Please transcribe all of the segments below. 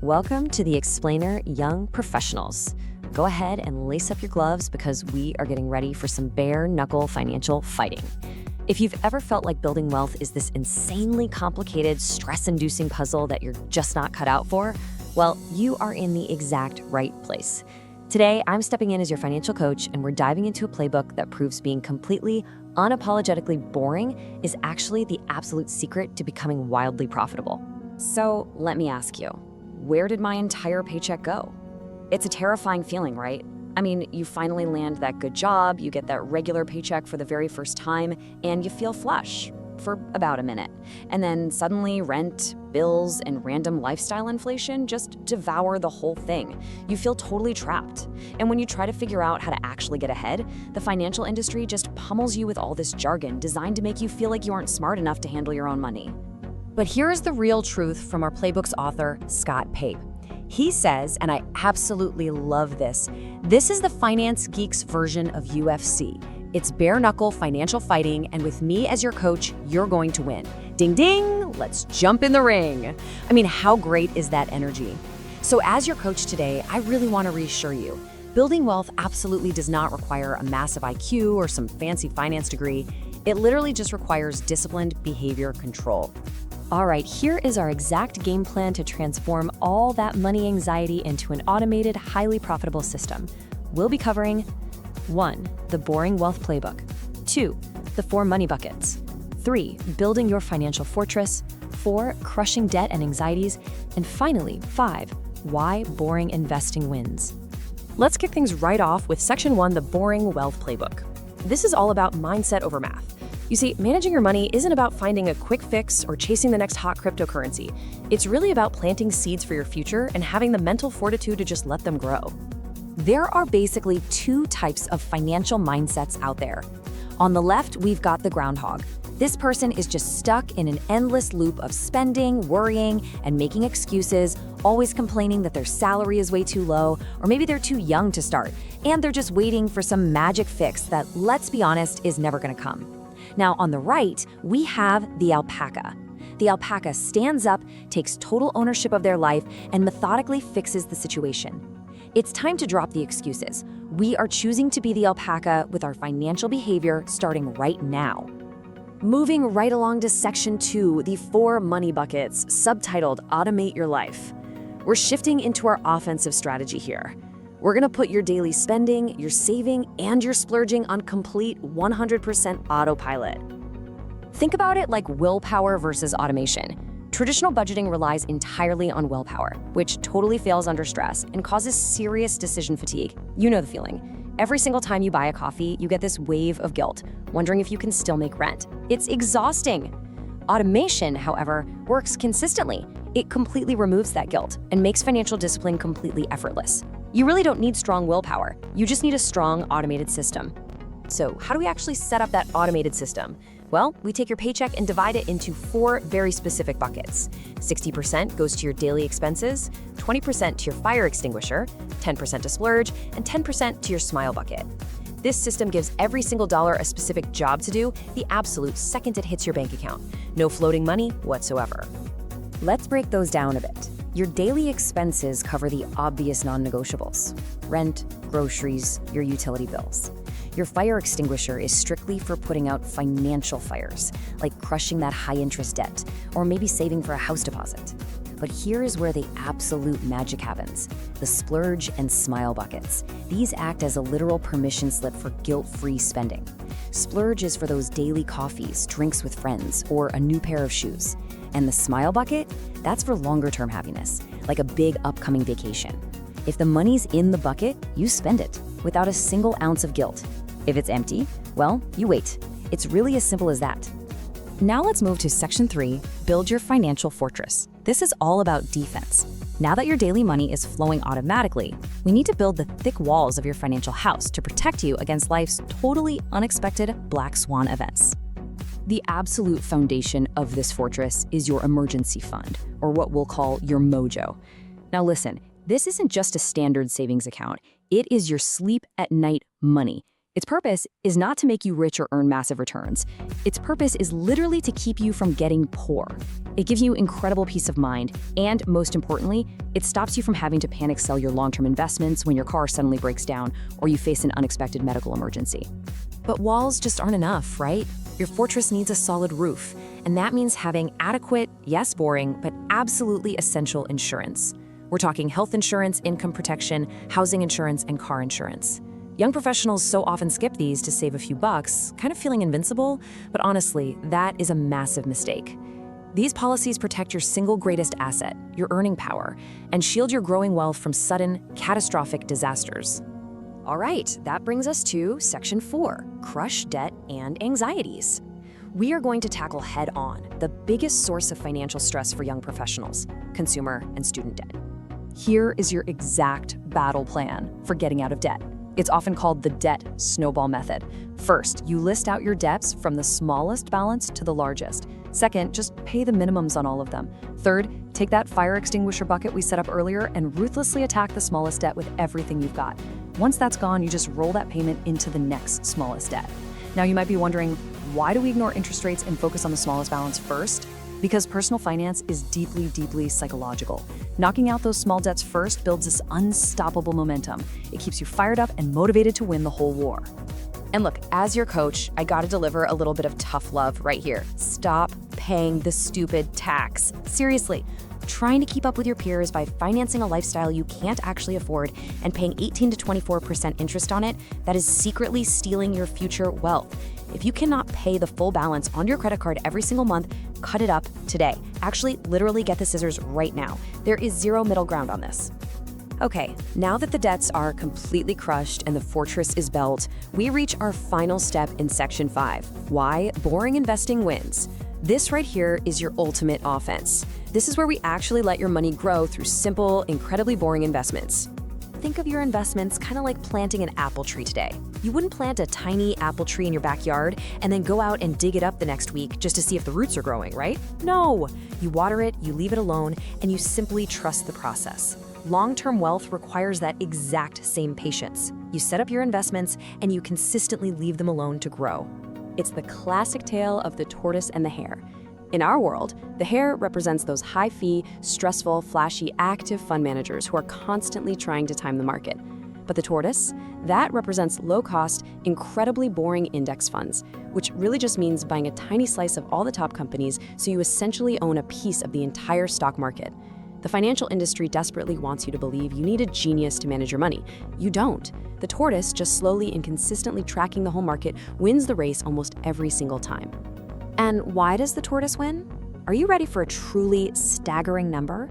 Welcome to the Explainer Young Professionals. Go ahead and lace up your gloves because we are getting ready for some bare-knuckle financial fighting. If you've ever felt like building wealth is this insanely complicated, stress-inducing puzzle that you're just not cut out for, well, you are in the exact right place. Today, I'm stepping in as your financial coach, and we're diving into a playbook that proves being completely, unapologetically boring is actually the absolute secret to becoming wildly profitable. So let me ask you, where did my entire paycheck go? It's a terrifying feeling, right? I mean, you finally land that good job, you get that regular paycheck for the very first time, and you feel flush for about a minute. And then suddenly rent, bills, and random lifestyle inflation just devour the whole thing. You feel totally trapped. And when you try to figure out how to actually get ahead, the financial industry just pummels you with all this jargon designed to make you feel like you aren't smart enough to handle your own money. But here's the real truth from our playbook's author, Scott Pape. He says, and I absolutely love this is the finance geek's version of UFC. It's bare-knuckle financial fighting, and with me as your coach, you're going to win. Ding, ding, let's jump in the ring. I mean, how great is that energy? So as your coach today, I really want to reassure you, building wealth absolutely does not require a massive IQ or some fancy finance degree. It literally just requires disciplined behavior control. All right, here is our exact game plan to transform all that money anxiety into an automated, highly profitable system. We'll be covering 1. The boring wealth playbook. 2. The 4 money buckets. 3. Building your financial fortress. 4. Crushing debt and anxieties. And finally, 5. Why boring investing wins. Let's kick things right off with Section 1, the boring wealth playbook. This is all about mindset over math. You see, managing your money isn't about finding a quick fix or chasing the next hot cryptocurrency. It's really about planting seeds for your future and having the mental fortitude to just let them grow. There are basically 2 types of financial mindsets out there. On the left, we've got the groundhog. This person is just stuck in an endless loop of spending, worrying, and making excuses, always complaining that their salary is way too low, or maybe they're too young to start, and they're just waiting for some magic fix that, let's be honest, is never gonna come. Now, on the right, we have the alpaca. The alpaca stands up, takes total ownership of their life, and methodically fixes the situation. It's time to drop the excuses. We are choosing to be the alpaca with our financial behavior starting right now. Moving right along to Section 2, the 4 money buckets, subtitled Automate Your Life. We're shifting into our offensive strategy here. We're gonna put your daily spending, your saving, and your splurging on complete 100% autopilot. Think about it like willpower versus automation. Traditional budgeting relies entirely on willpower, which totally fails under stress and causes serious decision fatigue. You know the feeling. Every single time you buy a coffee, you get this wave of guilt, wondering if you can still make rent. It's exhausting. Automation, however, works consistently. It completely removes that guilt and makes financial discipline completely effortless. You really don't need strong willpower. You just need a strong automated system. So how do we actually set up that automated system? Well, we take your paycheck and divide it into 4 very specific buckets. 60% goes to your daily expenses, 20% to your fire extinguisher, 10% to splurge, and 10% to your smile bucket. This system gives every single dollar a specific job to do the absolute second it hits your bank account. No floating money whatsoever. Let's break those down a bit. Your daily expenses cover the obvious non-negotiables: rent, groceries, your utility bills. Your fire extinguisher is strictly for putting out financial fires, like crushing that high-interest debt, or maybe saving for a house deposit. But here is where the absolute magic happens: the splurge and smile buckets. These act as a literal permission slip for guilt-free spending. Splurge is for those daily coffees, drinks with friends, or a new pair of shoes. And the smile bucket, that's for longer-term happiness, like a big upcoming vacation. If the money's in the bucket, you spend it without a single ounce of guilt. If it's empty, well, you wait. It's really as simple as that. Now let's move to Section 3, Build Your Financial Fortress. This is all about defense. Now that your daily money is flowing automatically, we need to build the thick walls of your financial house to protect you against life's totally unexpected black swan events. The absolute foundation of this fortress is your emergency fund, or what we'll call your mojo. Now listen, this isn't just a standard savings account. It is your sleep at night money. Its purpose is not to make you rich or earn massive returns. Its purpose is literally to keep you from getting poor. It gives you incredible peace of mind, and most importantly, it stops you from having to panic sell your long-term investments when your car suddenly breaks down or you face an unexpected medical emergency. But walls just aren't enough, right? Your fortress needs a solid roof, and that means having adequate, yes, boring, but absolutely essential insurance. We're talking health insurance, income protection, housing insurance, and car insurance. Young professionals so often skip these to save a few bucks, kind of feeling invincible, but honestly, that is a massive mistake. These policies protect your single greatest asset, your earning power, and shield your growing wealth from sudden, catastrophic disasters. All right, that brings us to Section 4, Crush Debt and Anxieties. We are going to tackle head-on the biggest source of financial stress for young professionals, consumer and student debt. Here is your exact battle plan for getting out of debt. It's often called the debt snowball method. First, you list out your debts from the smallest balance to the largest. Second, just pay the minimums on all of them. Third, take that fire extinguisher bucket we set up earlier and ruthlessly attack the smallest debt with everything you've got. Once that's gone, you just roll that payment into the next smallest debt. Now you might be wondering, why do we ignore interest rates and focus on the smallest balance first? Because personal finance is deeply, deeply psychological. Knocking out those small debts first builds this unstoppable momentum. It keeps you fired up and motivated to win the whole war. And look, as your coach, I gotta deliver a little bit of tough love right here. Stop paying the stupid tax. Seriously, trying to keep up with your peers by financing a lifestyle you can't actually afford and paying 18 to 24% interest on it, that is secretly stealing your future wealth. If you cannot pay the full balance on your credit card every single month, cut it up today. Actually, literally get the scissors right now. There is zero middle ground on this. Okay, now that the debts are completely crushed and the fortress is built, we reach our final step in Section 5, why boring investing wins. This right here is your ultimate offense. This is where we actually let your money grow through simple, incredibly boring investments. Think of your investments kind of like planting an apple tree today. You wouldn't plant a tiny apple tree in your backyard and then go out and dig it up the next week just to see if the roots are growing, right? No! You water it, you leave it alone, and you simply trust the process. Long-term wealth requires that exact same patience. You set up your investments and you consistently leave them alone to grow. It's the classic tale of the tortoise and the hare. In our world, the hare represents those high-fee, stressful, flashy, active fund managers who are constantly trying to time the market. But the tortoise, that represents low-cost, incredibly boring index funds, which really just means buying a tiny slice of all the top companies so you essentially own a piece of the entire stock market. The financial industry desperately wants you to believe you need a genius to manage your money. You don't. The tortoise, just slowly and consistently tracking the whole market, wins the race almost every single time. And why does the tortoise win? Are you ready for a truly staggering number?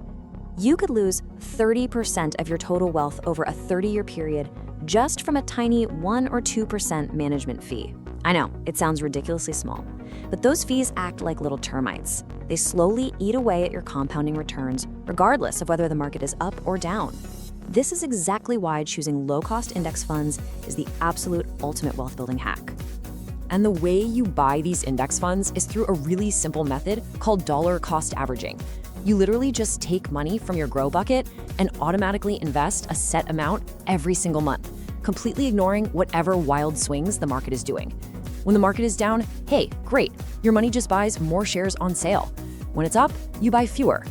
You could lose 30% of your total wealth over a 30-year period just from a tiny 1 or 2% management fee. I know, it sounds ridiculously small, but those fees act like little termites. They slowly eat away at your compounding returns, regardless of whether the market is up or down. This is exactly why choosing low-cost index funds is the absolute ultimate wealth-building hack. And the way you buy these index funds is through a really simple method called dollar cost averaging. You literally just take money from your grow bucket and automatically invest a set amount every single month, completely ignoring whatever wild swings the market is doing. When the market is down, hey, great, your money just buys more shares on sale. When it's up, you buy fewer.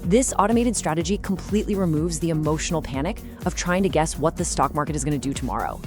This automated strategy completely removes the emotional panic of trying to guess what the stock market is going to do tomorrow.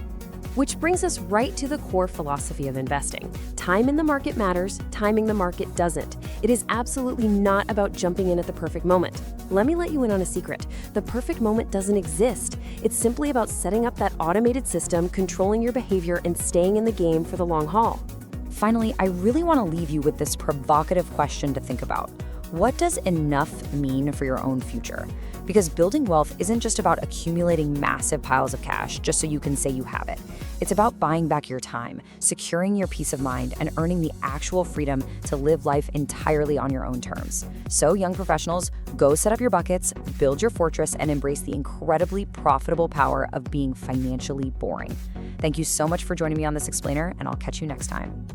Which brings us right to the core philosophy of investing. Time in the market matters, timing the market doesn't. It is absolutely not about jumping in at the perfect moment. Let me let you in on a secret. The perfect moment doesn't exist. It's simply about setting up that automated system, controlling your behavior, and staying in the game for the long haul. Finally, I really want to leave you with this provocative question to think about. What does enough mean for your own future? Because building wealth isn't just about accumulating massive piles of cash just so you can say you have it. It's about buying back your time, securing your peace of mind, and earning the actual freedom to live life entirely on your own terms. So, young professionals, go set up your buckets, build your fortress, and embrace the incredibly profitable power of being financially boring. Thank you so much for joining me on this explainer, and I'll catch you next time.